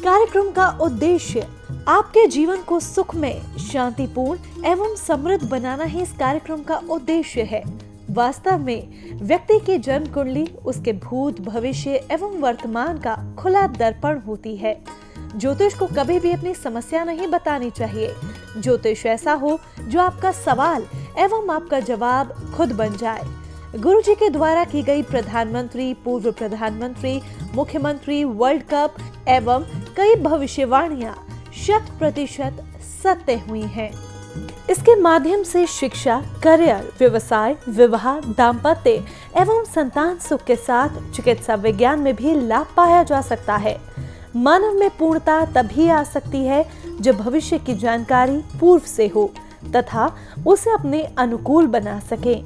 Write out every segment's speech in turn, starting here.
कार्यक्रम का उद्देश्य आपके जीवन को सुखमय, शांतिपूर्ण एवं समृद्ध बनाना ही इस कार्यक्रम का उद्देश्य है। वास्तव में व्यक्ति की जन्म कुंडली उसके भूत, भविष्य एवं वर्तमान का खुला दर्पण होती है। ज्योतिष को कभी भी अपनी समस्या नहीं बतानी चाहिए। ज्योतिष ऐसा हो जो आपका सवाल एवं आपका जवाब खुद बन जाए। गुरु जी के द्वारा की गई प्रधानमंत्री, पूर्व प्रधानमंत्री, मुख्यमंत्री, वर्ल्ड कप एवं कई भविष्यवाणियां 100% सत्य हुई हैं। इसके माध्यम से शिक्षा, करियर, व्यवसाय, विवाह, दाम्पत्य एवं संतान सुख के साथ चिकित्सा विज्ञान में भी लाभ पाया जा सकता है। मानव में पूर्णता तभी आ सकती है जब भविष्य की जानकारी पूर्व से हो तथा उसे अपने अनुकूल बना सके।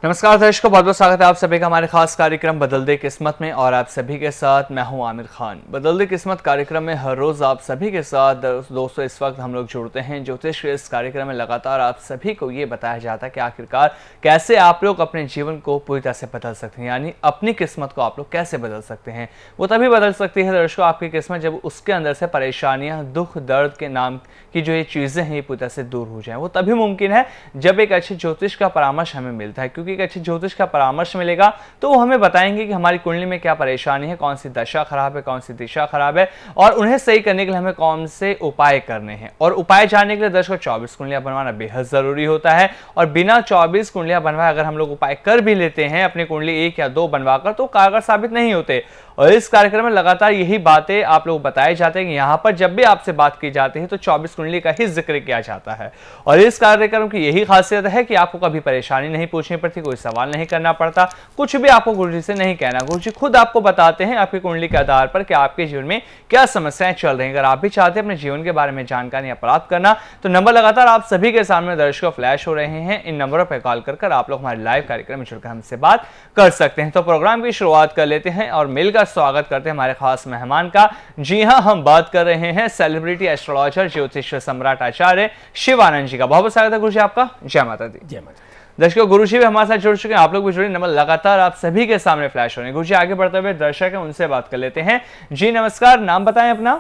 नमस्कार दर्शकों, बहुत बहुत स्वागत है आप सभी का हमारे खास कार्यक्रम बदल दे किस्मत में। और आप सभी के साथ मैं हूं आमिर खान। बदल दे किस्मत कार्यक्रम में हर रोज आप सभी के साथ दोस्तों इस वक्त हम लोग जुड़ते हैं। ज्योतिष के इस कार्यक्रम में लगातार आप सभी को ये बताया जाता है कि आखिरकार कैसे आप लोग अपने जीवन को पूरी तरह से बदल सकते हैं, यानी अपनी किस्मत को आप लोग कैसे बदल सकते हैं। वो तभी बदल सकती है दर्शकों आपकी किस्मत जब उसके अंदर से परेशानियां, दुख, दर्द के नाम की जो ये चीजें हैं ये पूरी तरह से दूर हो जाएं। वो तभी मुमकिन है जब एक अच्छे ज्योतिष का परामर्श हमें मिलता है, क्योंकि एक अच्छे ज्योतिष का परामर्श मिलेगा तो वो हमें बताएंगे कि हमारी कुंडली में क्या परेशानी है, कौन सी दशा खराब है, कौन सी दिशा खराब है और उन्हें सही करने के लिए हमें कौन से उपाय करने हैं। और उपाय जानने के लिए दर्शकों 24 कुंडलियां बनवाना बेहद जरूरी होता है। और बिना 24 कुंडलियां बनवाए अगर हम लोग उपाय कर भी लेते हैं अपनी कुंडली 1 या 2 बनवाकर, तो कारगर साबित नहीं होते। और इस कार्यक्रम में लगातार यही बातें आप लोग बताए जाते हैं कि यहाँ पर जब भी आपसे बात की जाती है तो 24 कुंडली का ही जिक्र किया जाता है। और इस कार्यक्रम की यही खासियत है कि आपको कभी परेशानी नहीं पूछनी पड़ती, कोई सवाल नहीं करना पड़ता, कुछ भी आपको गुरुजी से नहीं कहना। गुरुजी खुद आपको बताते हैं आपकी कुंडली के आधार पर कि आपके जीवन में क्या समस्याएं चल रही हैं। अगर आप भी चाहते हैं अपने जीवन के बारे में जानकारी प्राप्त करना तो नंबर लगातार आप सभी के सामने दर्शकों फ्लैश हो रहे हैं। इन नंबरों पर कॉल कर आप लोग हमारे लाइव कार्यक्रम में जुड़कर हमसे बात कर सकते हैं। तो प्रोग्राम की शुरुआत कर लेते हैं और मिलकर स्वागत करते हैं हमारे खास मेहमान का। जी हां, हम बात कर रहे हैं सेलिब्रिटी एस्ट्रोलॉजर, ज्योतिष सम्राट आचार्य शिवानंद जी का। बहुत बहुत स्वागत है गुरुजी आपका। जय माता दी। जय माता। दर्शकों गुरुजी भी हमारे साथ जुड़ चुके हैं, आप लोग भी जुड़े। नंबर लगातार आप सभी के सामने फ्लैश हो रहे हैं। गुरुजी आगे बढ़ते हुए दर्शक हैं उनसे बात कर लेते हैं। जी नमस्कार, नाम बताएं अपना।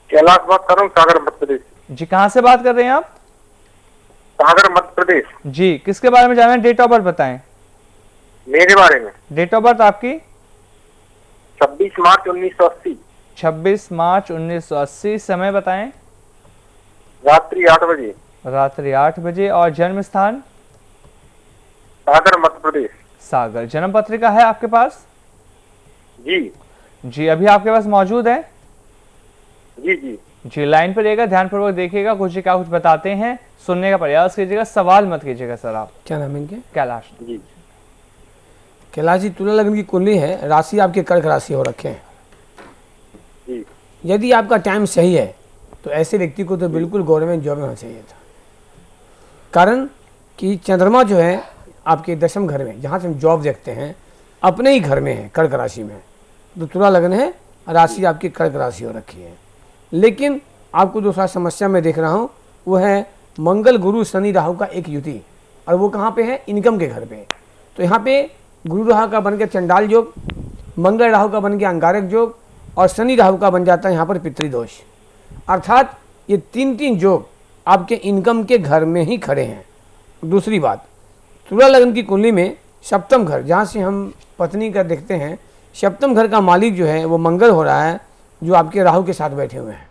कैलाश बात कर रहा हूँ, सागर मध्य प्रदेश। जी कहाँ से बात कर रहे हैं आप? सागर मध्य प्रदेश। जी किसके बारे में जानना है? डेट ऑफ बर्थ बताएं। मेरे बारे में। डेट ऑफ बर्थ आपकी? 26 मार्च 1980। 26 मार्च 1980। समय बताएं। रात्रि 8 बजे। रात्रि 8 बजे। और जन्म स्थान? सागर मध्य प्रदेश। सागर। जन्म पत्रिका है आपके पास? जी जी अभी आपके पास मौजूद है? जी जी जी लाइन पर रहेगा, ध्यानपूर्वक देखिएगा। कुछ क्या कुछ बताते हैं, सुनने का प्रयास कीजिएगा, सवाल मत कीजिएगा सर आप। क्या नाम है इनके? कैलाश जी। कैलाश जी, तुला लग्न की कुंडली है, राशि आपके कर्क राशि हो रखे हैं जी। यदि आपका टाइम सही है तो ऐसे व्यक्ति को तो बिल्कुल गवर्नमेंट जॉब में होना चाहिए था। कारण कि चंद्रमा जो है आपके 10वें घर में, जहाँ से हम जॉब देखते हैं, अपने ही घर में है, कर्क राशि में। तो तुला लग्न है, राशि आपकी कर्क राशि हो रखी है। लेकिन आपको जो सा समस्या मैं देख रहा हूँ वो है मंगल, गुरु, शनि, राहु का एक युति। और वो कहाँ पे है? इनकम के घर पे। तो यहाँ पे गुरु राहु का बन के चंडाल योग, मंगल राहु का बन के अंगारक योग और शनि राहु का बन जाता है यहाँ पर पितृदोष। अर्थात ये 3 योग आपके इनकम के घर में ही खड़े हैं। दूसरी बात, तुला लग्न की कुंडली में सप्तम घर, जहाँ से हम पत्नी का देखते हैं, सप्तम घर का मालिक जो है वो मंगल हो रहा है, जो आपके राहु के साथ बैठे हुए हैं।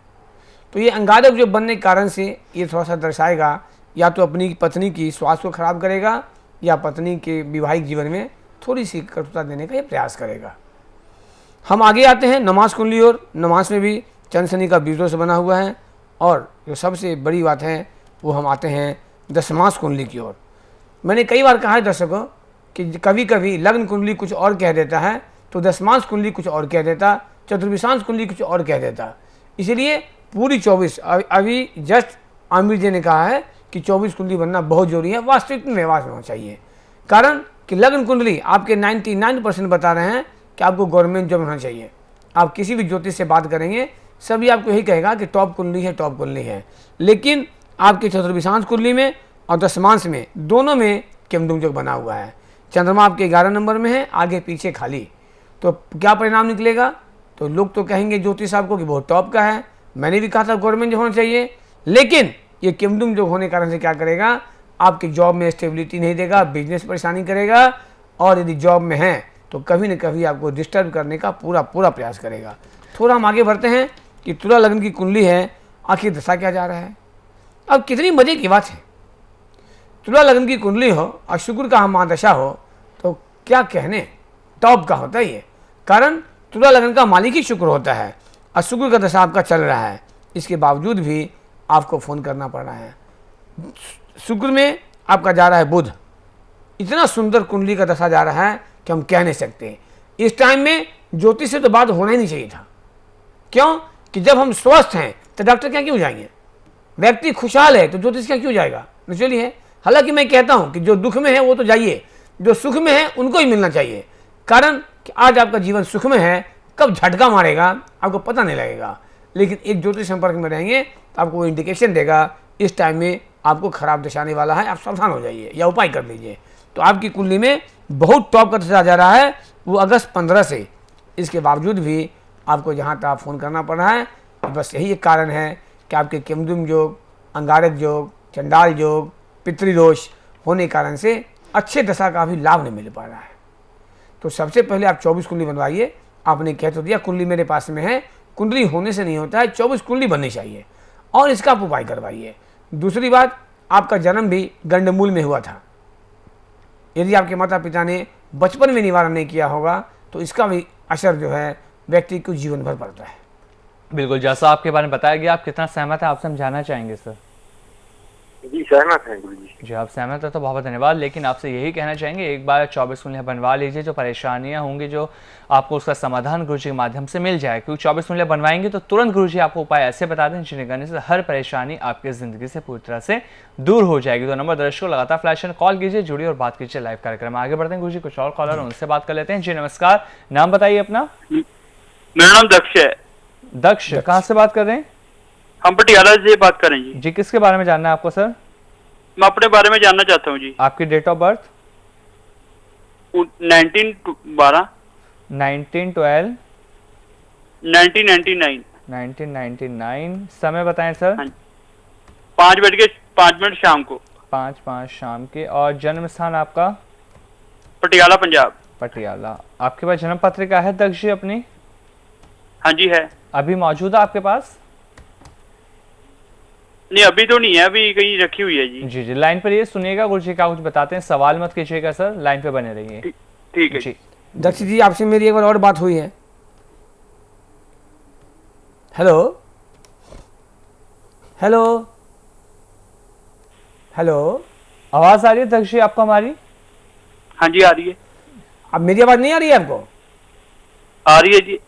तो ये अंगारक जो बनने के कारण से ये थोड़ा सा दर्शाएगा, या तो अपनी पत्नी की स्वास्थ्य को खराब करेगा या पत्नी के वैवाहिक जीवन में थोड़ी सी कटुता देने का ये प्रयास करेगा। हम आगे आते हैं नमाज कुंडली और। नमाज में भी चंद्र शनि का बीजों से बना हुआ है। और जो सबसे बड़ी बात है वो हम आते हैं दशमांश कुंडली की ओर। मैंने कई बार कहा है दर्शकों कि कभी कभी लग्न कुंडली कुछ और कह देता है तो दशमांश कुंडली कुछ और कह देता, चतुर्विशांश कुंडली कुछ और कह देता। इसलिए पूरी 24, अभी जस्ट आमिर जी ने कहा है कि 24 कुंडली बनना बहुत जरूरी है, वास्तविक में व्यवहार में होना चाहिए। कारण कि लग्न कुंडली आपके 99% बता रहे हैं कि आपको गवर्नमेंट जॉब होना चाहिए। आप किसी भी ज्योतिष से बात करेंगे सभी आपको यही कहेगा कि टॉप कुंडली है, टॉप कुंडली है। लेकिन आपके चतुर्विशांश कुंडली में और दशमांश में, दोनों में केमदुम योग बना हुआ है। चंद्रमा आपके 11 नंबर में है, आगे पीछे खाली। तो क्या परिणाम निकलेगा? तो लोग तो कहेंगे ज्योतिष साहब को कि बहुत टॉप का है, मैंने भी कहा था गवर्नमेंट जॉब होना चाहिए, लेकिन ये किमडुम जो होने के कारण से क्या करेगा, आपकी जॉब में स्टेबिलिटी नहीं देगा, बिजनेस परेशानी करेगा, और यदि जॉब में है तो कभी न कभी आपको डिस्टर्ब करने का पूरा प्रयास करेगा। थोड़ा हम आगे बढ़ते हैं कि तुला लग्न की कुंडली है, आखिर दशा क्या जा रहा है। अब कितनी मजे की बात है, तुला लग्न की कुंडली हो और शुक्र का महादशा हो तो क्या कहने, टॉप का होता ही है। कारण तुला लग्न का मालिक ही शुक्र होता है और शुक्र का दशा आपका चल रहा है, इसके बावजूद भी आपको फ़ोन करना पड़ रहा है। शुक्र में आपका जा रहा है बुध, इतना सुंदर कुंडली का दशा जा रहा है कि हम कह नहीं सकते। इस टाइम में ज्योतिष से तो बात होना ही नहीं चाहिए था। क्यों कि जब हम स्वस्थ हैं तो डॉक्टर क्या क्यों जाएंगे, व्यक्ति खुशहाल है तो ज्योतिष क्या क्यों जाएगा, नेचुरली है। हालांकि मैं कहता हूं कि जो दुख में है वो तो जाइए, जो सुख में है उनको ही मिलना चाहिए। कारण कि आज आपका जीवन सुख में है, कब झटका मारेगा आपको पता नहीं लगेगा, लेकिन एक ज्योतिष संपर्क में रहेंगे तो आपको वो इंडिकेशन देगा इस टाइम में आपको खराब दशा आने वाला है, आप सावधान हो जाइए या उपाय कर लीजिए। तो आपकी कुंडली में बहुत टॉप का दशा जा रहा है, वो अगस्त 15 से। इसके बावजूद भी आपको जहाँ तक फ़ोन करना पड़ रहा है, बस यही एक कारण है कि आपके किमदुम योग, अंगारक योग, चंडाल योग, पितृदोष होने के कारण से अच्छे दशा का भी लाभ नहीं मिल पा रहा है। तो सबसे पहले आप 24 कुंडली बनवाइए। आपने कह तो दिया कुंडली मेरे पास में है, कुंडली होने से नहीं होता है, 24 कुंडली बननी चाहिए और इसका आप उपाय करवाइए। दूसरी बात, आपका जन्म भी गंडमूल में हुआ था। यदि आपके माता पिता ने बचपन में निवारण नहीं किया होगा तो इसका भी असर जो है व्यक्ति को जीवन भर पड़ता है। बिल्कुल, जैसा आपके बारे में बताया गया, आप कितना सहमत है आपसे हम जानना चाहेंगे सर। जी सहमत है गुरु जी। जी आप सहमत है तो बहुत बहुत धन्यवाद। लेकिन आपसे यही कहना चाहेंगे एक बार 24 कुंडलियाँ बनवा लीजिए, जो परेशानियां होंगी जो आपको उसका समाधान गुरुजी के माध्यम से मिल जाए, क्योंकि 24 कुंडलियाँ बनवाएंगे तो तुरंत गुरुजी आपको उपाय ऐसे बता दें जिन्हें करने से हर परेशानी आपकी जिंदगी से पूरी तरह से दूर हो जाएगी। तो नंबर दर्शकों लगातार फ्लैश कॉल कीजिए, जुड़िए और बात कीजिए लाइव कार्यक्रम में। आगे बढ़ते हैं गुरुजी, कुछ और कॉलर उनसे बात कर लेते हैं। जी नमस्कार, नाम बताइए अपना। मेरा नाम दक्ष है। दक्ष, कहाँ से बात कर रहे हैं? हम पटियाला से बात कर रहे हैं जी। जी किसके बारे में जानना है आपको सर? मैं अपने बारे में जानना चाहता हूँ जी। आपकी डेट ऑफ बर्थ? 19/12 19/12 1999। 1999। समय बताएं सर। 5:05 शाम को। 5 शाम के। और जन्म स्थान आपका? पटियाला पंजाब। पटियाला। आपके पास जन्म पत्रिका है दक्ष जी अपनी? हाँ जी है। अभी मौजूद है आपके पास? नहीं अभी तो नहीं है, अभी कहीं रखी हुई है जी। जी जी, लाइन पर ये सुनिएगा, गुरुजी क्या कुछ बताते हैं, सवाल मत कीजिएगा सर, लाइन पे बने रहिए। ठीक है जी। दक्ष जी, आपसे मेरी एक बार और बात हुई है। हेलो हेलो हेलो, आवाज आ रही है दक्ष जी आपको हमारी? हाँ जी आ रही है। अब मेरी आवाज़ नहीं आ रही है आपको? आ रही है जी।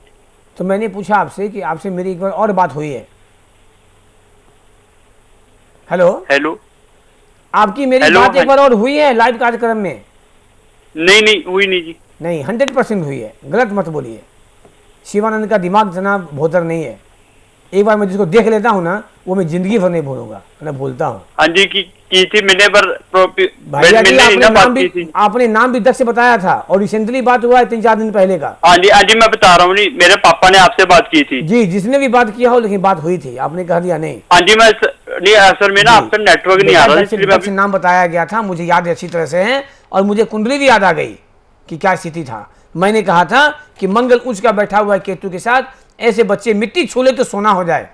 तो मैंने पूछा आपसे कि आपसे मेरी एक बार और बात हुई है। हेलो हेलो, आपकी मेरी हेलो, बात एक बार और हुई है लाइव कार्यक्रम में? नहीं हुई नहीं जी। नहीं, 100% हुई है, गलत मत बोलिए। शिवानंद का दिमाग इतना भोतर नहीं है। एक बार मैं जिसको देख लेता हूँ ना, वो मैं जिंदगी भर नहीं भूलूंगा, मैं भूलता हूँ। हाँ जी की थी मैंने, पर भैया जी मैंने आपने नाम भी दक्ष बताया था और रिसेंटली बात हुआ है 3-4 दिन पहले का। हाँ जी मैं बता रहा हूँ, नहीं मेरे पापा ने आपसे बात की थी जी, जिसने भी बात किया हो, लेकिन बात हुई थी, आपने कह दिया नहीं। हाँ जी मैं नहीं असल में ना आपका नेटवर्क नहीं आ रहा, इसलिए दक्ष नाम बताया गया था, मुझे याद अच्छी तरह से है, और मुझे कुंडली भी याद आ गई कि क्या स्थिति था। मैंने कहा था कि मंगल उच्च का बैठा हुआ है केतु के साथ, ऐसे बच्चे मिट्टी छू ले तो सोना हो जाए।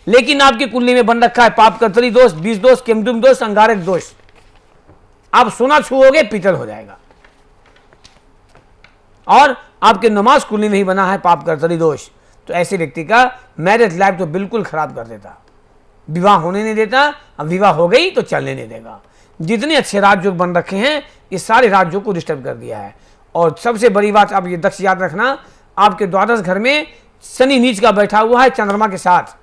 लेकिन आपकी कुंडली में बन रखा है पाप कर्तरी दोष, बीज दोष, किमदुम दोष, अंगारक दोष। आप सोना छुओगे पीतल हो जाएगा। और आपके नमाज कुंडली में ही बना है पाप कर्तरी दोष, तो ऐसे व्यक्ति का मैरिज लाइफ तो बिल्कुल खराब कर देता, विवाह होने नहीं देता। अब विवाह हो गई तो चलने नहीं देगा। जितने अच्छे राजयोग बन रखे हैं, ये सारे राजयोग को डिस्टर्ब कर दिया है। और सबसे बड़ी बात आप ये दक्ष याद रखना, आपके द्वादश घर में शनि नीच का बैठा हुआ है चंद्रमा के साथ,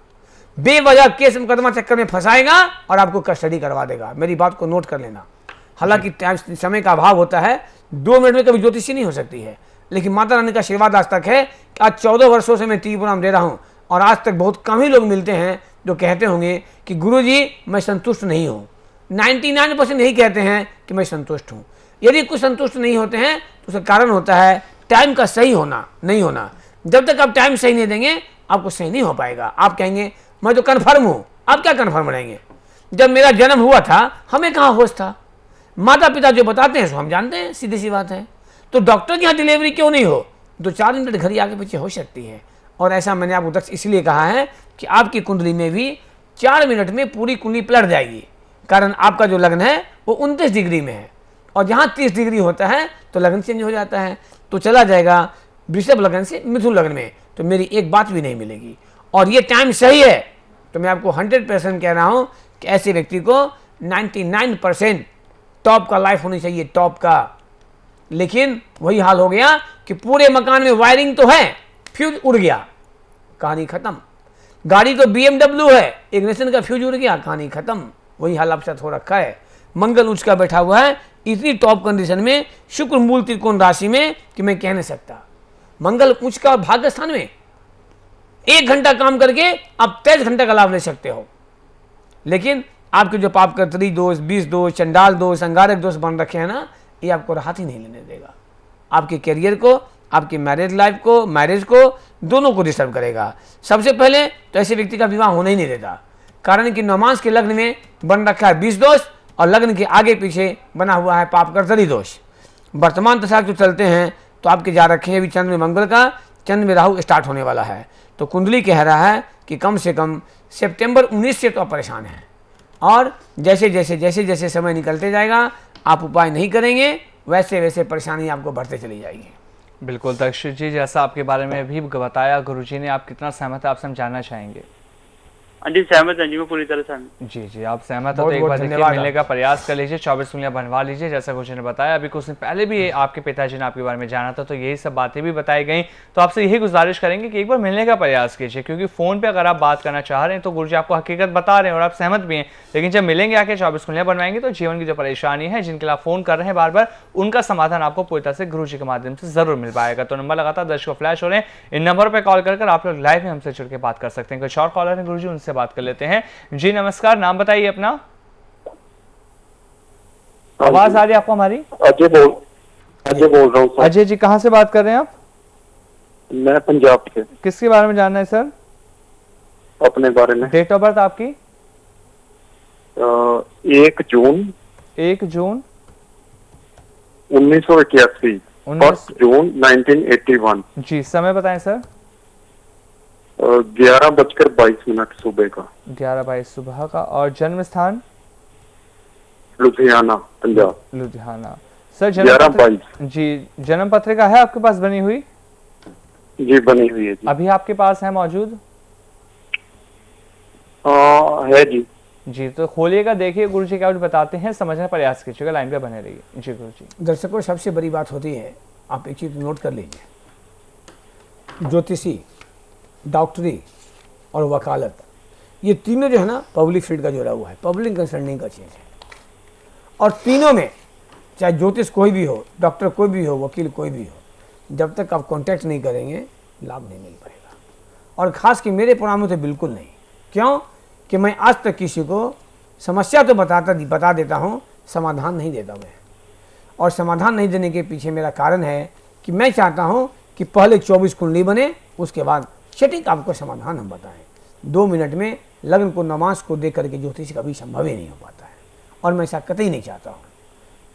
बेवजह केस मुकदमा चक्कर में फंसाएगा और आपको कस्टडी करवा देगा। मेरी बात को नोट कर लेना। हालांकि समय का अभाव होता है, 2 मिनट में कभी ज्योतिषी नहीं हो सकती है, लेकिन माता रानी का आशीर्वाद आज तक है कि आज 14 वर्षों से मैं टीवी प्रोग्राम दे रहा हूं और आज तक बहुत कम ही लोग मिलते हैं जो कहते होंगे कि गुरुजी मैं संतुष्ट नहीं हूं। 99% यही कहते हैं कि मैं संतुष्ट हूं। यदि कुछ संतुष्ट नहीं होते हैं तो उसका कारण होता है टाइम का सही होना नहीं होना। जब तक आप टाइम सही नहीं देंगे आपको सही नहीं हो पाएगा। आप कहेंगे मैं तो कन्फर्म हूँ, आप क्या कन्फर्म रहेंगे? जब मेरा जन्म हुआ था हमें कहाँ होश था? माता पिता जो बताते हैं सो हम जानते हैं, सीधी सी बात है। तो डॉक्टर के यहाँ डिलीवरी क्यों नहीं हो? 2-4 मिनट घड़ी आगे पीछे हो सकती है। और ऐसा मैंने आपको दक्ष इसलिए कहा है कि आपकी कुंडली में भी 4 मिनट में पूरी कुंडली पलट जाएगी। कारण आपका जो लग्न है वो 29 डिग्री में है, और जहाँ 30 डिग्री होता है तो लग्न चेंज हो जाता है, तो चला जाएगा वृषभ लग्न से मिथुन लग्न में, तो मेरी एक बात भी नहीं मिलेगी। और ये टाइम सही है तो मैं आपको 100% कह रहा हूँ कि ऐसे व्यक्ति को 99% टॉप का लाइफ होनी चाहिए, टॉप का। लेकिन वही हाल हो गया कि पूरे मकान में वायरिंग तो है, फ्यूज उड़ गया, कहानी खत्म। गाड़ी तो BMW है, इग्निशन का फ्यूज उड़ गया, कहानी खत्म। वही हाल आपके साथ हो रखा है। मंगल उच्च का बैठा हुआ है इतनी टॉप कंडीशन में, शुक्र मूल त्रिकोण राशि में कि मैं कह नहीं सकता। मंगल उच्च का भाग्य स्थान में 1 घंटा काम करके आप 23 घंटे का लाभ ले सकते हो। लेकिन आपके जो पाप कर्तरी दोष, 20 दोष, चंडाल दोष, अंगारक दोष बन रखे हैं ना, ये आपको राहत ही नहीं लेने देगा। आपके करियर को, आपकी मैरिज लाइफ को, मैरिज को, दोनों को डिस्टर्ब करेगा। सबसे पहले तो ऐसे व्यक्ति का विवाह होने ही नहीं देता, कारण कि नवमांश के लग्न में बन रखा है 20 दोष और लग्न के आगे पीछे बना हुआ है पाप कर्तरी दोष। वर्तमान दशा जो चलते हैं तो आपके जा रखे हैं अभी चंद्र में मंगल का, चंद्र में राहु स्टार्ट होने वाला है। तो कुंडली कह रहा है कि कम से कम सितंबर 19 से तो आप परेशान हैं, और जैसे जैसे समय निकलते जाएगा आप उपाय नहीं करेंगे वैसे वैसे परेशानी आपको बढ़ते चली जाएगी। बिल्कुल दक्षित जी, जैसा आपके बारे में भी बताया गुरुजी ने, आप कितना सहमत है आपसे हम जानना चाहेंगे। हाँ जी सहमत है जी, मैं पूरी तरह सहमत। जी आप सहमत हो तो एक बार देखिए मिलने का प्रयास कर लीजिए, 24 उंगलियां बनवा लीजिए जैसा गुरुजी ने बताया। अभी कुछ दिन पहले भी आपके पिताजी ने आपके बारे में जाना था तो यही सब बातें भी बताई गई। तो आपसे यही गुजारिश करेंगे कि एक बार मिलने का प्रयास कीजिए, क्योंकि फोन पे अगर आप बात करना चाह रहे हैं तो गुरुजी आपको हकीकत बता रहे हैं और आप सहमत भी हैं, लेकिन जब मिलेंगे आके 24 उंगलियां बनवाएंगे तो जीवन की जो परेशानी है जिनके लिए आप फोन कर रहे हैं बार बार, उनका समाधान आपको पूरी तरह से गुरुजी के माध्यम से जरूर मिल पाएगा। तो नंबर लगातार दर्शकों फ्लैश हो रहे हैं, इन नंबर पर कॉल कर आप लोग लाइव में हमसे जुड़ के बात कर सकते हैं। कुछ और कॉलर हैं गुरुजी, उनसे बात कर लेते हैं। जी नमस्कार, नाम बताइए अपना। आवाज आ रही है आपको हमारी? अजय बोल रहा हूँ। अजय जी कहाँ से बात कर रहे हैं आप? मैं पंजाब से। किसके बारे में जानना है सर? अपने बारे में। डेट ऑफ बर्थ आपकी? 1 जून 1981, 1 जून 1981। जी समय बताएं सर। 11:22 सुबह का। 11:22 सुबह का। और जन्म स्थान? लुधियाना, पंजाब। लुधियाना। सर 11:22। जी जन्म पत्रिका है आपके पास बनी हुई? जी बनी हुई है जी। अभी आपके पास है मौजूद? है जी। जी तो खोलिएगा, देखिए गुरुजी क्या बताते हैं, समझने का प्रयास कीजिएगा, लाइन पे बने रहिए। जी गुरुजी। दर्शकों सबसे बड़ी बात होती है, आप एक चीज नोट कर लीजिए, ज्योतिषी, डॉक्टरी और वकालत, ये तीनों जो है ना पब्लिक फील्ड का जुड़ा हुआ है, पब्लिक कंसर्निंग का चीज़ है। और तीनों में चाहे ज्योतिष कोई भी हो, डॉक्टर कोई भी हो, वकील कोई भी हो, जब तक आप कांटेक्ट नहीं करेंगे लाभ नहीं मिल पाएगा। और ख़ास कि मेरे प्रोग्राम से बिल्कुल नहीं। क्यों कि मैं आज तक किसी को समस्या तो बता देता हूँ, समाधान नहीं देता मैं। और समाधान नहीं देने के पीछे मेरा कारण है कि मैं चाहता हूँ कि पहले 24 कुंडली बने, उसके बाद सटीक आपको समाधान हम बताएं। 2 मिनट में लग्न को नमाज को देख करके ज्योतिष कभी संभव ही नहीं हो पाता है, और मैं ऐसा कतई नहीं चाहता हूँ।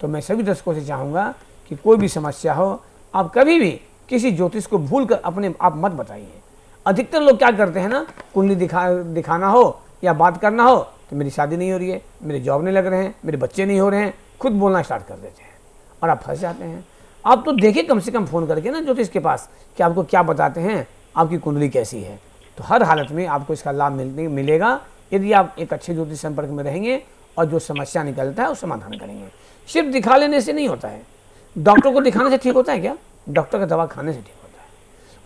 तो मैं सभी दर्शकों से चाहूँगा कि कोई भी समस्या हो, आप कभी भी किसी ज्योतिष को भूल कर अपने आप मत बताइए। अधिकतर लोग क्या करते हैं ना, कुंडली दिखाना हो या बात करना हो तो मेरी शादी नहीं हो रही है, मेरे जॉब नहीं लग रहे हैं, मेरे बच्चे नहीं हो रहे हैं, खुद बोलना स्टार्ट कर देते हैं और आप फंस जाते हैं। आप तो देखिए कम से कम फ़ोन करके ना ज्योतिष के पास कि आपको क्या बताते हैं, आपकी कुंडली कैसी है। तो हर हालत में आपको इसका लाभ मिलेगा यदि आप एक अच्छे ज्योतिष संपर्क में रहेंगे और जो समस्या निकलता है उस समाधान करेंगे। सिर्फ दिखा लेने से नहीं होता है। डॉक्टर को दिखाने से ठीक होता है क्या? डॉक्टर का दवा खाने से ठीक होता है।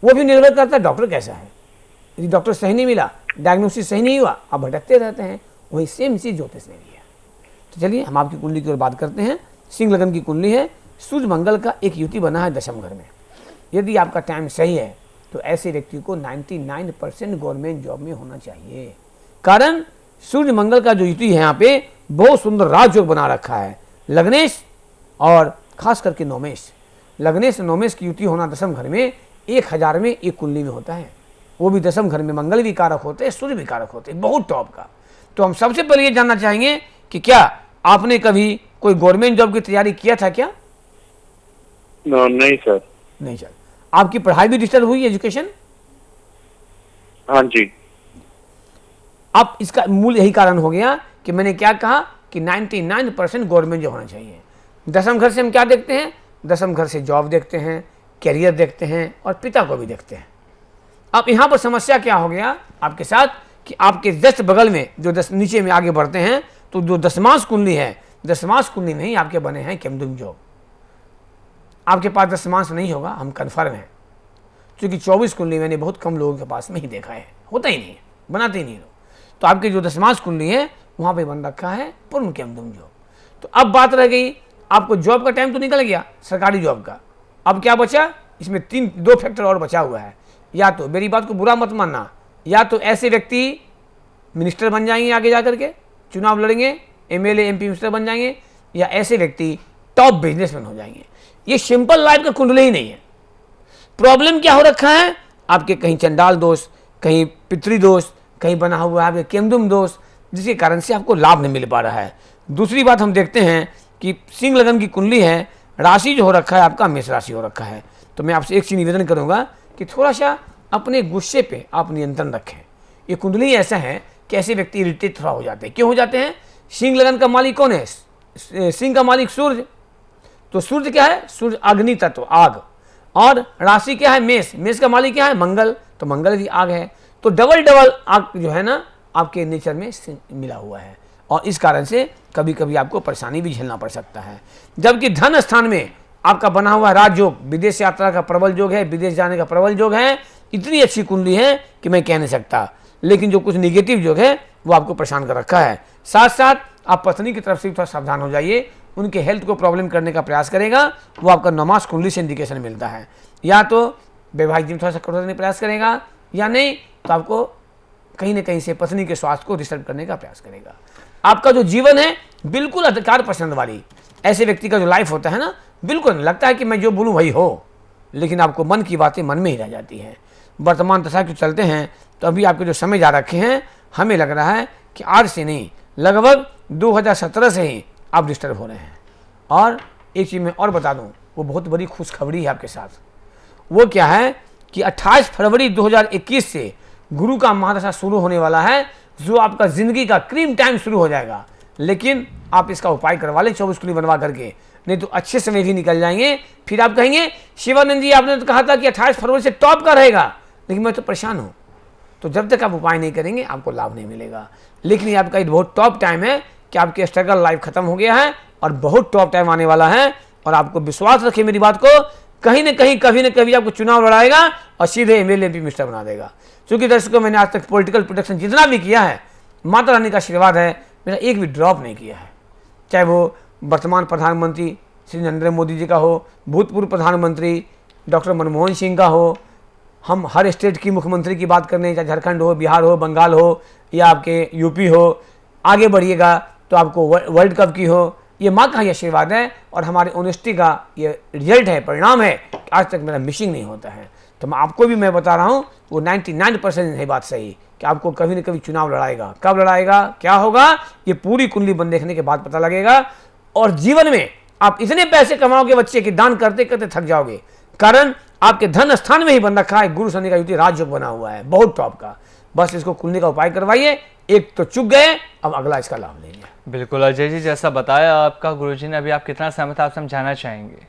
वो भी निर्भर करता है डॉक्टर कैसा है। यदि डॉक्टर सही नहीं मिला, डायग्नोसिस सही नहीं हुआ, आप भटकते रहते हैं। वही सेम चीज़ ज्योतिष ने भी है। तो चलिए हम आपकी कुंडली की ओर बात करते हैं। सिंह लगन की कुंडली है, सूर्य मंगल का एक युति बना है दशम घर में। यदि आपका टाइम सही है तो ऐसे व्यक्ति को 99% गवर्नमेंट जॉब में होना चाहिए। कारण सूर्य मंगल का जो युति है यहाँ पे बहुत सुंदर राजयोग बना रखा है। लग्नेश और खास करके नौमेश, लग्नेश नौमेश की युति होना दशम घर में 1000 में एक कुंडली में होता है, वो भी दसम घर में मंगल भी कारक होते हैं, सूर्य भी कारक होते हैं, बहुत टॉप का। तो हम सबसे पहले ये जानना चाहेंगे कि क्या आपने कभी कोई गवर्नमेंट जॉब की तैयारी किया था क्या? नहीं सर। नहीं सर। आपकी पढ़ाई भी डिस्टर्ब हुई, एजुकेशन? हाँ जी। अब इसका मूल यही कारण हो गया कि मैंने क्या कहा कि 99% गवर्नमेंट जॉब होना चाहिए। दसम घर से हम क्या देखते हैं? दसम घर से जॉब देखते हैं, कैरियर देखते हैं और पिता को भी देखते हैं। अब यहाँ पर समस्या क्या हो गया आपके साथ कि आपके जस्ट बगल में जो नीचे में आगे बढ़ते हैं तो जो दशमांश कुंडली है, दशमांश कुंडली में ही आपके बने हैं केमदुम योग। आपके पास दशमांश नहीं होगा, हम कन्फर्म हैं, क्योंकि 24 कुंडली मैंने बहुत कम लोगों के पास में ही देखा है, होता ही नहीं है, बनाते ही नहीं लोग। तो आपकी जो दशमांश कुंडली है वहाँ पे बन रखा है पूर्ण केमदुम योग। तो अब बात रह गई, आपको जॉब का टाइम तो निकल गया सरकारी जॉब का, अब क्या बचा? इसमें 2 फैक्टर और बचा हुआ है। या तो मेरी बात को बुरा मत मानना, या तो ऐसे व्यक्ति मिनिस्टर बन जाएंगे, आगे जाकर के चुनाव लड़ेंगे, एमएलए एमपी मिनिस्टर बन जाएंगे, या ऐसे व्यक्ति टॉप बिजनेसमैन हो जाएंगे। ये सिंपल लाइफ का कुंडली ही नहीं है। प्रॉब्लम क्या हो रखा है? आपके कहीं चंडाल दोष, कहीं पितृ दोष, कहीं बना हुआ है आपके केमदुम दोष, जिसके कारण से आपको लाभ नहीं मिल पा रहा है। दूसरी बात हम देखते हैं कि सिंह लगन की कुंडली है, राशि जो हो रखा है आपका मेष राशि हो रखा है। तो मैं आपसे एक चीज निवेदन करूंगा कि थोड़ा सा अपने गुस्से पे आप नियंत्रण रखें। ये कुंडली ऐसा है कि ऐसे व्यक्ति इरिटेट थोड़ा हो जाते हैं। क्यों हो जाते हैं? सिंह लगन का मालिक कौन है? सिंह का मालिक सूर्य। तो सूर्य क्या है? सूर्य अग्नि तत्व, आग। और राशि क्या है? मेष। मेष का मालिक क्या है? मंगल। तो मंगल भी आग है। तो डबल आग जो है ना आपके नेचर में मिला हुआ है, और इस कारण से कभी कभी आपको परेशानी भी झेलना पड़ सकता है। जबकि धन स्थान में आपका बना हुआ राजयोग, विदेश यात्रा का प्रबल योग है, विदेश जाने का प्रबल योग है, इतनी अच्छी कुंडली है कि मैं कह नहीं सकता। लेकिन जो कुछ निगेटिव योग है वो आपको परेशान कर रखा है। साथ साथ आप पत्नी की तरफ से थोड़ा सावधान हो जाइए, उनके हेल्थ को प्रॉब्लम करने का प्रयास करेगा, वो आपका नमाज कुंडली से इंडिकेशन मिलता है। या तो वैवाहिक जीवन थोड़ा सा कठोर करने का प्रयास करेगा, या नहीं तो आपको कहीं ना कहीं से पत्नी के स्वास्थ्य को डिस्टर्ब करने का प्रयास करेगा। आपका जो जीवन है बिल्कुल अधिकार पसंद वाली, ऐसे व्यक्ति का जो लाइफ होता है ना, बिल्कुल लगता है कि मैं जो बोलूँ वही हो, लेकिन आपको मन की बातें मन में ही रह जाती हैं। वर्तमान दशा के चलते हैं तो अभी आपके जो समय जा रखे हैं, हमें लग रहा है कि आज से नहीं, लगभग 2017 से ही आप डिस्टर्ब हो रहे हैं। और एक चीज़ मैं और बता दूं, वो बहुत बड़ी खुशखबरी है आपके साथ। वो क्या है कि 28 फरवरी 2021 से गुरु का महादशा शुरू होने वाला है, जो आपका जिंदगी का क्रीम टाइम शुरू हो जाएगा। लेकिन आप इसका उपाय करवा लें 24 कुंडली बनवा करके, नहीं तो अच्छे समय भी निकल जाएंगे। फिर आप कहेंगे शिवानंद जी आपने तो कहा था कि 28 फरवरी से टॉप का रहेगा, लेकिन मैं तो परेशान हूँ। तो जब तक आप उपाय नहीं करेंगे आपको लाभ नहीं मिलेगा। लेकिन ये आपका एक बहुत टॉप टाइम है कि आपकी स्ट्रगल लाइफ खत्म हो गया है और बहुत टॉप टाइम आने वाला है। और आपको विश्वास रखिए मेरी बात को, कहीं ना कहीं कभी ना कभी आपको चुनाव लड़ाएगा और सीधे एमएलए एमपी मिनिस्टर बना देगा। क्योंकि दर्शकों मैंने आज तक पॉलिटिकल प्रोटेक्शन जितना भी किया है, माता रानी का आशीर्वाद है, मेरा एक भी ड्रॉप नहीं किया है। चाहे वो वर्तमान प्रधानमंत्री श्री नरेंद्र मोदी जी का हो, भूतपूर्व प्रधानमंत्री डॉक्टर मनमोहन सिंह का हो, हम हर स्टेट की मुख्यमंत्री की बात करने, चाहे झारखंड हो, बिहार हो, बंगाल हो, या आपके यूपी हो, आगे बढ़िएगा तो आपको वर्ल्ड कप की हो, ये माँ का ही आशीर्वाद है और हमारे ऑनेस्टी का ये रिजल्ट है, परिणाम है। आज तक मेरा मिसिंग नहीं होता है। तो मैं आपको भी मैं बता रहा हूँ, वो 99% है बात सही कि आपको कभी न कभी चुनाव लड़ाएगा। कब लड़ाएगा, क्या होगा, ये पूरी कुंडली बंद देखने के बाद पता लगेगा। और जीवन में आप इतने पैसे कमाओगे बच्चे कि दान करते करते थक जाओगे, कारण आपके धन स्थान में ही बन रखा है गुरु शनि का युति राजयोग बना हुआ है, बहुत टॉप का। बस इसको कुंडली का उपाय करवाइए, एक तो चुक गए, अब अगला इसका लाभ लेंगे। बिल्कुल अजय जी, जैसा बताया आपका गुरुजी ने, अभी आप कितना सहमत आप समझाना चाहेंगे?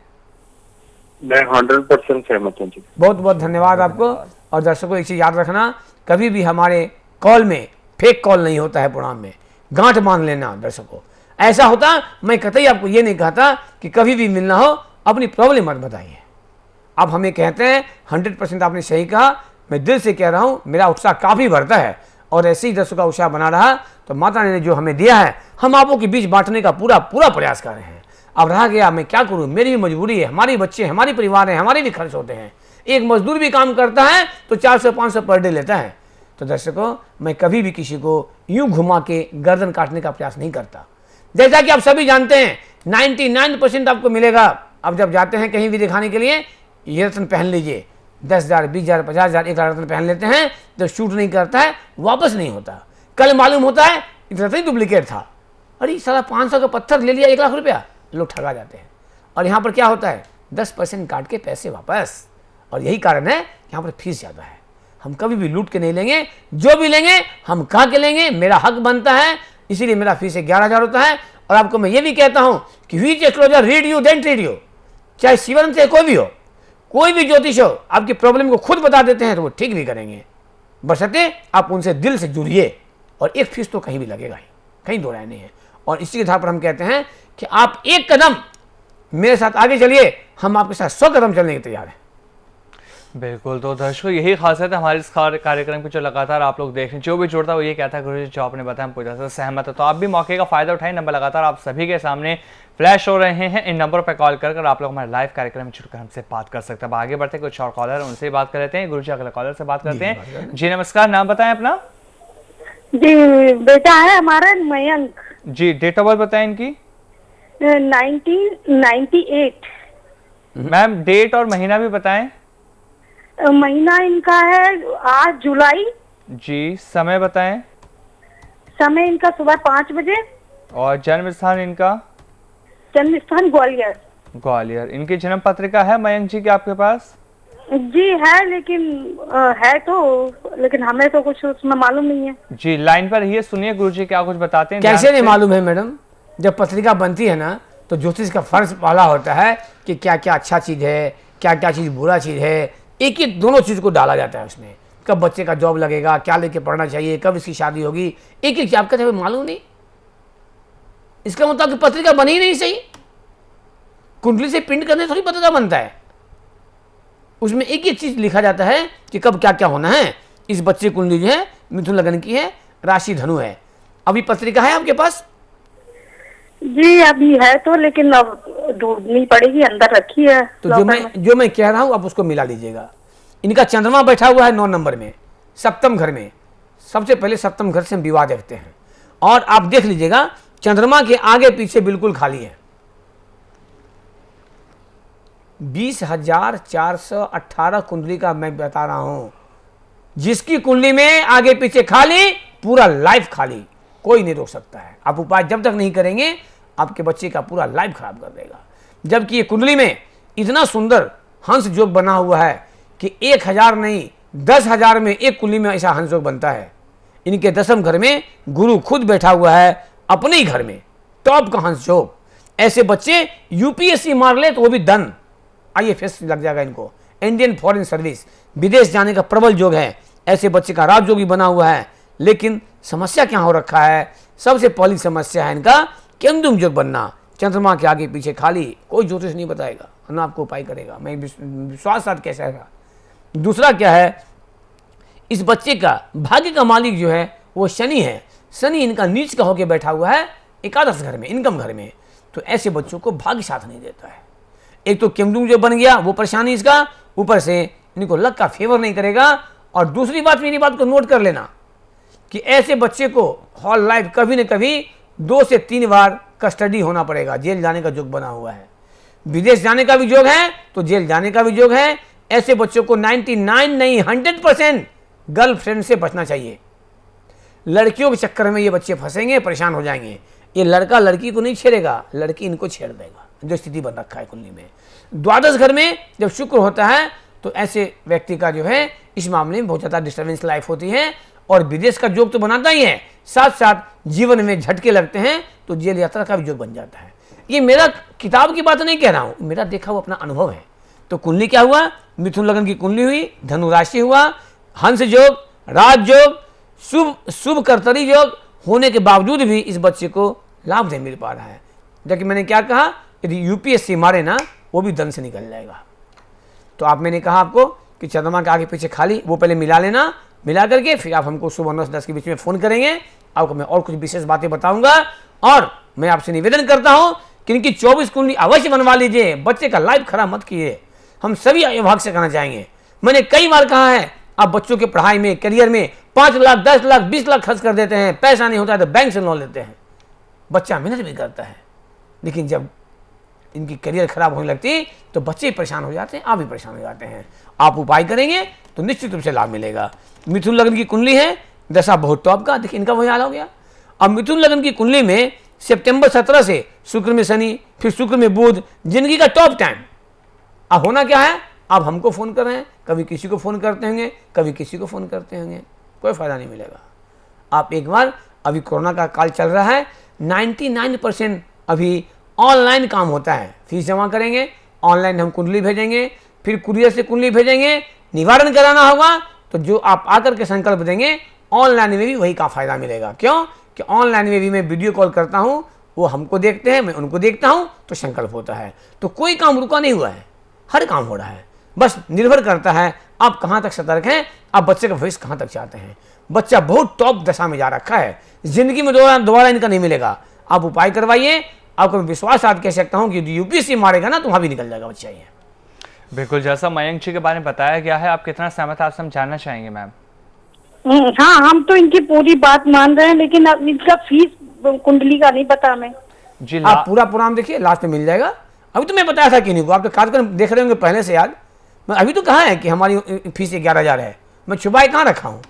मैं 100% सहमत हूँ जी। बहुत बहुत धन्यवाद आपको। और दर्शकों एक चीज याद रखना, कभी भी हमारे कॉल में फेक कॉल नहीं होता है प्रोग्राम में, गांठ मान लेना दर्शकों। ऐसा होता मैं कतई आपको ये नहीं कहता कि कभी भी मिलना हो अपनी प्रॉब्लम मत बताइए। आप हमें कहते हैं 100% आपने सही कहा, मैं दिल से कह रहा हूँ, मेरा उत्साह काफ़ी बढ़ता है और ऐसे ही दर्शकों का उत्साह बना रहा तो माता ने जो हमें दिया है हम आपको के बीच बांटने का पूरा प्रयास कर रहे हैं। अब रहा गया मैं क्या करूँ, मेरी भी मजबूरी है, हमारी बच्चे, हमारी परिवार है, हमारे भी खर्च होते हैं। एक मजदूर भी काम करता है तो 400-500 पर डे लेता है। तो दर्शकों मैं कभी भी किसी को यूं घुमा के गर्दन काटने का प्रयास नहीं करता। जैसा कि आप सभी जानते हैं 99% आपको मिलेगा। अब जब जाते हैं कहीं भी दिखाने के लिए, ये रत्न पहन लीजिए, 10,000, 20,000, 50,000, 1 लाख पहन लेते हैं, जब शूट नहीं करता है वापस नहीं होता। कल मालूम होता है इतना ही डुप्लीकेट था, अरे साला 500 का पत्थर ले लिया 1 लाख रुपया, लोग ठगा जाते हैं। और यहाँ पर क्या होता है 10% काट के पैसे वापस, और यही कारण है यहाँ पर फीस ज़्यादा है। हम कभी भी लूट के नहीं लेंगे, जो भी लेंगे हम कहा के लेंगे, मेरा हक बनता है, इसीलिए मेरा फीस 11,000 होता है। और आपको मैं ये भी कहता हूँ कि which astrologer read you then treat you, चाहे शिवन से कोई भी हो, कोई भी ज्योतिष हो, आपकी प्रॉब्लम को खुद बता देते हैं तो वो ठीक भी करेंगे, बशर्ते आप उनसे दिल से जुड़िए। और एक फीस तो कहीं भी लगेगा ही, कहीं दो राय नहीं है। और इसी के आधार पर हम कहते हैं कि आप एक कदम मेरे साथ आगे चलिए, हम आपके साथ 100 कदम चलने के तैयार हैं। बिल्कुल, तो दर्शकों यही खासियत है हमारे इस कार्यक्रम की, जो लगातार आप लोग देख रहे हैं, जो भी जुड़ता है वो ये कहता है गुरुजी जो आपने बताया हम पूरी तरह से सहमत है। तो आप भी मौके का फायदा उठाएं, नंबर लगातार आप सभी के सामने फ्लैश हो रहे हैं, इन नंबरों पर कॉल कर आप लोग हमारे लाइव कार्यक्रम में जुड़कर हमसे बात कर सकते हैं। अब आगे बढ़ते कुछ और कॉलर उनसे बात कर लेते हैं। गुरुजी अगले कॉलर से बात करते हैं। जी नमस्कार, नाम बताएं अपना। जी बेटा है हमारा मयंक। जी, डेट ऑफ बर्थ बताएं इनकी। 1998। मैम डेट और महीना भी बताएं। महीना इनका है 8 जुलाई। जी, समय बताएं। समय इनका सुबह 5 बजे। और जन्म स्थान इनका। जन्म स्थान ग्वालियर। ग्वालियर। इनकी जन्म पत्रिका है मयंक जी के आपके पास? जी है, लेकिन हमें तो कुछ उसमें मालूम नहीं है। जी, लाइन पर रहिए, सुनिए गुरुजी क्या कुछ बताते हैं। कैसे नहीं मालूम है मैडम, जब पत्रिका बनती है ना तो ज्योतिष का फर्ज वाला होता है कि क्या क्या अच्छा चीज है, क्या क्या चीज बुरा चीज है, एक एक दोनों चीज को डाला जाता है उसमें। कब बच्चे का जॉब लगेगा, क्या लेके पढ़ना चाहिए, कब इसकी शादी होगी, एक एक आपका जब मालूम नहीं, इसका मतलब कि पत्रिका बनी ही नहीं सही। कुंडली से प्रिंट करने थोड़ी पत्रिका बनता है, उसमें एक एक चीज लिखा जाता है कि कब क्या क्या होना है। इस बच्चे कुंडली जो है मिथुन लगन की है, राशि धनु है। अभी पत्रिका है आपके पास? जी अभी है तो, लेकिन अब ढूंढनी पड़ेगी, अंदर रखी है। तो जो मैं कह रहा हूं आप उसको मिला लीजिएगा। इनका चंद्रमा बैठा हुआ है 9 नंबर में, सप्तम घर में। सबसे पहले सप्तम घर से हम विवाह देखते हैं, और आप देख लीजिएगा चंद्रमा के आगे पीछे बिल्कुल खाली है। 20,418 कुंडली का मैं बता रहा हूं, जिसकी कुंडली में आगे पीछे खाली, पूरा लाइफ खाली, कोई नहीं रोक सकता है। आप उपाय जब तक नहीं करेंगे आपके बच्चे का पूरा लाइफ खराब कर देगा। जबकि ये कुंडली में इतना सुंदर हंस योग बना हुआ है कि 1,000 नहीं 10,000 में एक कुंडली में ऐसा हंस योग बनता है। इनके 10वें घर में गुरु खुद बैठा हुआ है, अपने ही घर में टॉप का हंस योग। ऐसे बच्चे यूपीएससी मार ले तो वो भी डन, IAS लग जाएगा इनको, इंडियन फॉरेन सर्विस, विदेश जाने का प्रबल योग है। ऐसे बच्चे का राजयोग भी बना हुआ है। लेकिन समस्या क्या हो रखा है, सबसे पहली समस्या है इनका केंदुम योग बनना। चंद्रमा के आगे पीछे खाली, कोई ज्योतिष नहीं बताएगा, ना आपको उपाय करेगा, मैं विश्वास साथ कैसा है। दूसरा क्या है, इस बच्चे का भाग्य का मालिक जो है वो शनि है। शनि इनका नीच का होकर बैठा हुआ है एकादश घर में, इनकम घर में। तो ऐसे बच्चों को भाग्य साथ नहीं देता है। एक तो केंदुम जो बन गया वो परेशानी इसका, ऊपर से इनको लक का फेवर नहीं करेगा। और दूसरी बात, मेरी बात को नोट कर लेना कि ऐसे बच्चे को हॉल लाइफ कभी न कभी 2 से 3 बार कस्टडी होना पड़ेगा। जेल जाने का योग बना हुआ है, विदेश जाने का भी योग है तो जेल जाने का भी योग है। ऐसे बच्चों को 99 नहीं 100% गर्लफ्रेंड से बचना चाहिए। लड़कियों के चक्कर में ये बच्चे फंसेंगे, परेशान हो जाएंगे। ये लड़का लड़की को नहीं छेड़ेगा, लड़की इनको छेड़ देगा, जो स्थिति बन रखा है कुंडली में। द्वादश घर में जब शुक्र होता है तो ऐसे व्यक्ति का जो है इस मामले में बहुत ज़्यादा डिस्टर्बेंस लाइफ होती है। और विदेश का योग तो बनाता ही है, साथ साथ जीवन में झटके लगते हैं तो जेल यात्रा का भी योग बन जाता है। ये मेरा किताब की बात नहीं कह रहा हूँ, मेरा देखा हुआ अपना अनुभव है। तो कुंडली क्या हुआ, मिथुन लगन की कुंडली हुई, धनु राशि हुआ, हंस योग, राज योग, शुभ कर्तरी योग होने के बावजूद भी इस बच्चे को लाभ नहीं मिल पा रहा है। जबकि मैंने क्या कहा, यदि यूपीएससी मारे ना वो भी धन से निकल जाएगा। तो आप, मैंने कहा आपको कि चंद्रमा के आगे पीछे खाली, वो पहले मिला लेना, मिला करके फिर आप हमको सुबह 9 से 10 के बीच में फ़ोन करेंगे। आपको मैं और कुछ विशेष बातें बताऊंगा। और मैं आपसे निवेदन करता हूं कि इनकी 24 कुंडली अवश्य बनवा लीजिए, बच्चे का लाइफ खराब मत कीजिए। हम सभी विभाग से कहना चाहेंगे, मैंने कई बार कहा है, आप बच्चों के पढ़ाई में, करियर में 5 लाख 10 लाख 20 लाख खर्च कर देते हैं, पैसा नहीं होता है तो बैंक से लोन लेते हैं। बच्चा मेहनत भी करता है, लेकिन जब इनकी करियर खराब होने लगती तो बच्चे परेशान हो जाते हैं, आप भी परेशान हो जाते हैं। आप उपाय करेंगे तो निश्चित रूप से लाभ मिलेगा। मिथुन लग्न की कुंडली है, दशा बहुत टॉप का, देखिए इनका वही हाल हो गया। अब मिथुन लग्न की कुंडली में सितंबर 17 से शुक्र में शनि, फिर शुक्र में बुध, जिंदगी का टॉप टाइम। अब होना क्या है, अब हमको फ़ोन कर रहे हैं, कभी किसी को फ़ोन करते होंगे, कभी किसी को फ़ोन करते होंगे, कोई फ़ायदा नहीं मिलेगा। आप एक बार, अभी कोरोना का काल चल रहा है, 99% अभी ऑनलाइन काम होता है। फीस जमा करेंगे, ऑनलाइन हम कुंडली भेजेंगे, फिर कुरियर से कुंडली भेजेंगे, निवारण कराना होगा तो जो आप आकर के संकल्प देंगे, ऑनलाइन में भी वही का फ़ायदा मिलेगा। क्यों कि ऑनलाइन में भी मैं वीडियो कॉल करता हूँ, वो हमको देखते हैं, मैं उनको देखता हूँ, तो संकल्प होता है। तो कोई काम रुका नहीं हुआ है, हर काम हो रहा है। बस निर्भर करता है आप कहाँ तक सतर्क हैं, आप बच्चे का भविष्य कहाँ तक चाहते हैं। बच्चा बहुत टॉप दशा में जा रखा है, जिंदगी में दोबारा इनका नहीं मिलेगा। आप उपाय करवाइए, आपको विश्वास आप कह सकता हूँ कि यूपीएससी मारेगा ना तो वहाँ भी निकल जाएगा बच्चा। ये बिल्कुल, जैसा मयंक जी के बारे में बताया गया है, आप कितना सहमत है, आपसे हम जानना चाहेंगे मैम। हाँ, हम तो इनकी पूरी बात मान रहे हैं, लेकिन अब इनका फीस कुंडली का नहीं पता हमें जी। आप पूरा प्रोग्राम देखिए, लास्ट में मिल जाएगा। अभी तो मैं बताया था कि नहीं, आप तो कार्यक्रम देख रहे होंगे पहले से याद। मैं अभी तो कहा है कि हमारी फीस 11,000 है, मैं छुपाए कहाँ रखा हूँ,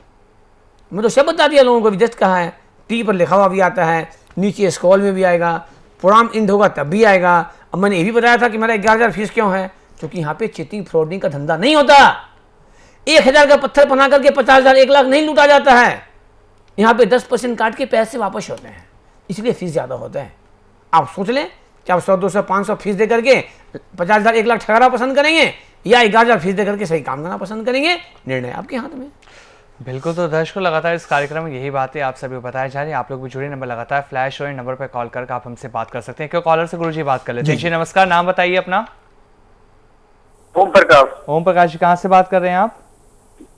मैं तो सब बता दिया लोगों को। भी जस्ट कहा है, टी पर लिखा हुआ भी आता है, नीचे स्क्रॉल में भी आएगा, प्रोग्राम एंड होगा तब भी आएगा। अब मैंने ये भी बताया था कि मेरा 11,000 फीस क्यों है, क्योंकि यहाँ पे चीटिंग फ्रॉडिंग का धंधा नहीं होता। 1,000 का पत्थर बना करके 50,000 1 लाख नहीं लूटा जाता है। यहाँ पे 10% काट के पैसे वापस होते हैं, इसलिए फीस ज़्यादा होता है। आप सोच लें कि आप 100, 200, 500 फीस दे करके 50,000 1 लाख ठहराना पसंद करेंगे या 11,000 फीस दे करके सही काम करना पसंद करेंगे, निर्णय आपके हाथ में। बिल्कुल, तो दर्शकों लगातार इस कार्यक्रम में यही बातें आप सभी को बताई जा रही है। आप लोग भी जुड़े, नंबर लगातार फ्लैश हो, नंबर पर कॉल करके आप हमसे बात कर सकते हैं। क्यों कॉलर से गुरुजी बात कर लेते हैं। जी नमस्कार, नाम बताइए अपना। ओम प्रकाश। ओम प्रकाश जी, कहाँ से बात कर रहे हैं आप?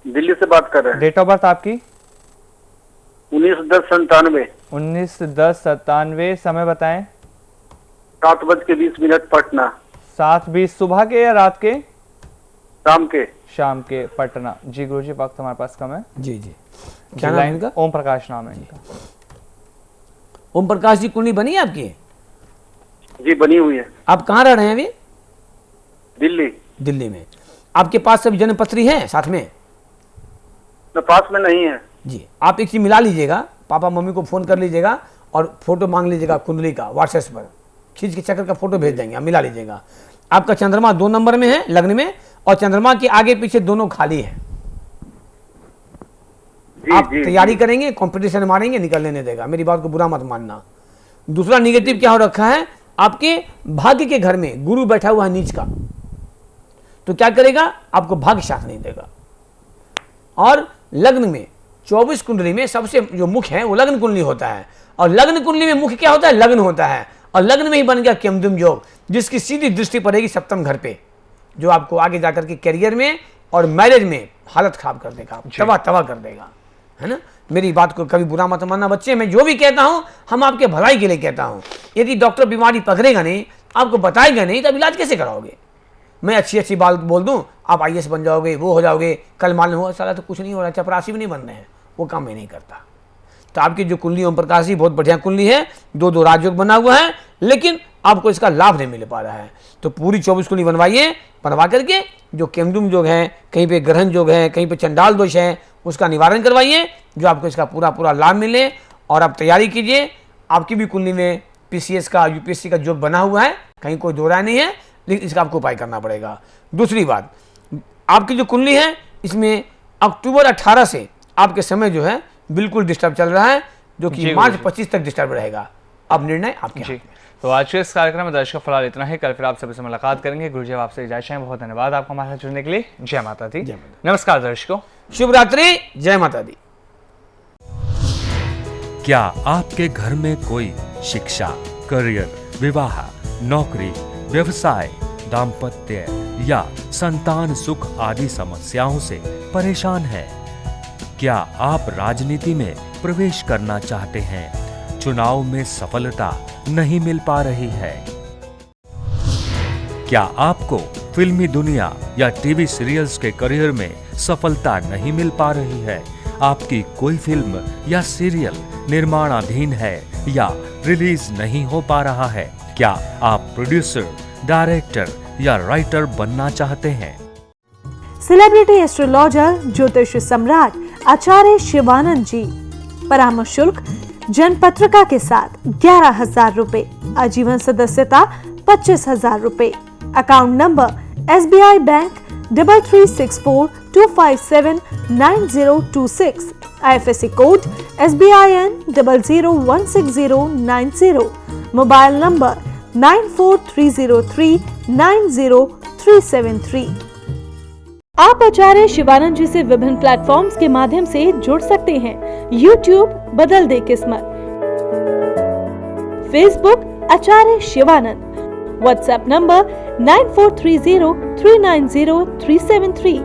दिल्ली से बात कर रहे हैं। डेट ऑफ बर्थ आपकी? 19/10/97। 19/10/97। समय बताएं। 7:20 पटना। 7:20 सुबह के या रात के? शाम के। शाम के, पटना। जी गुरुजी, वक्त हमारे पास कम है। जी जी, क्या नाम है इनका? ओम प्रकाश नाम है इनका। ओम प्रकाश जी, कुंडली बनी है आपकी? जी बनी हुई है। आप कहाँ रह रहे हैं अभी? दिल्ली। दिल्ली में। आपके पास सभी जन्म पत्री है साथ में? न पास में नहीं है। जी, आप एक चीज मिला लीजिएगा, पापा मम्मी को फोन कर लीजिएगा और फोटो मांग लीजिएगा कुंडली का, व्हाट्सएप पर खींच के चक्कर का फोटो भेज देंगे, आप मिला लीजिएगा। आपका चंद्रमा 2 नंबर में है लग्न में, और चंद्रमा के आगे पीछे दोनों खाली है। आप तैयारी करेंगे, कंपटीशन मारेंगे, निकल लेने देगा, मेरी बात को बुरा मत मानना। दूसरा निगेटिव क्या हो रखा है, आपके भाग्य के घर में गुरु बैठा हुआ है नीच का, तो क्या करेगा, आपको भाग्य साथ नहीं देगा। और लग्न में 24 कुंडली में सबसे जो मुख्य है वो लग्न कुंडली होता है, और लग्न कुंडली में मुख्य क्या होता है, लग्न होता है। और लग्न में ही बन गया केमद्रुम योग, जिसकी सीधी दृष्टि पड़ेगी सप्तम घर पे, जो आपको आगे जाकर के करियर में और मैरिज में हालत खराब कर देगा, तबाह तबाह कर देगा, है ना। मेरी बात को कभी बुरा मत मानना बच्चे, मैं जो भी कहता हूं हम आपके भलाई के लिए कहता हूं। यदि डॉक्टर बीमारी पकड़ेगा नहीं, आपको बताएगा नहीं, तब इलाज कैसे कराओगे। मैं अच्छी बात बोल दूं, आप IAS बन जाओगे, वो हो जाओगे, कल मालूम हुआ साला तो कुछ नहीं हो रहा, चपरासी भी नहीं बन रहे हैं, वो काम मैं नहीं करता। तो आपकी जो कुंडली ओम प्रकाश जी बहुत बढ़िया कुंडली है, 2 राजयोग बना हुआ है, लेकिन आपको इसका लाभ नहीं मिल पा रहा है। तो पूरी 24 कुंडली बनवाइए, बनवा करके जो केमद्रुम योग है, कहीं पे ग्रहण योग है, कहीं पे चंडाल दोष है, उसका निवारण करवाइए, जो आपको इसका पूरा लाभ मिले। और आप तैयारी कीजिए, आपकी भी कुंडली में PCS का UPSC का योग बना हुआ है, कहीं कोई दो राय नहीं है, लेकिन इसका आपको उपाय करना पड़ेगा। दूसरी बात, आपकी जो कुंडली है इसमें अक्टूबर 18 से आपके समय जो है बिल्कुल डिस्टर्ब चल रहा है, जो कि मार्च 25 तक डिस्टर्ब रहेगा। अब निर्णय आपके हाथ में। तो आज के इस कार्यक्रम में दर्शकों फिलहाल इतना ही। कल फिर आप सभी से मुलाकात करेंगे। गुरुजी आपसे इजाजत चाहें। बहुत धन्यवाद आपका हमारे साथ जुड़ने के लिए। जय माता दी। नमस्कार दर्शकों, शुभ रात्रि, जय माता दी। क्या आपके घर में कोई शिक्षा, करियर, विवाह, नौकरी, व्यवसाय, दाम्पत्य या संतान सुख आदि समस्याओं से परेशान है? क्या आप राजनीति में प्रवेश करना चाहते हैं, चुनाव में सफलता नहीं मिल पा रही है? क्या आपको फिल्मी दुनिया या टीवी सीरियल्स के करियर में सफलता नहीं मिल पा रही है? आपकी कोई फिल्म या सीरियल निर्माणाधीन है या रिलीज नहीं हो पा रहा है? क्या आप प्रोड्यूसर, डायरेक्टर या राइटर बनना चाहते हैं? सेलिब्रिटी एस्ट्रोलॉजर ज्योतिष सम्राट आचार्य शिवानंद जी। परामर्श शुल्क जनपत्रिका के साथ 11,000 रुपए, आजीवन सदस्यता 25,000 रुपए। Account number SBI bank 336425799026, IFSC code SBIN 0016090, mobile number 9430390373। आप आचार्य शिवानंद जी से विभिन्न प्लेटफॉर्म्स के माध्यम से जुड़ सकते हैं। YouTube बदल दे किस्मत, Facebook Acharya Shivanand, WhatsApp number 9430390373,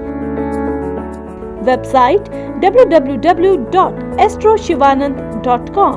website www.astroshivanand.com।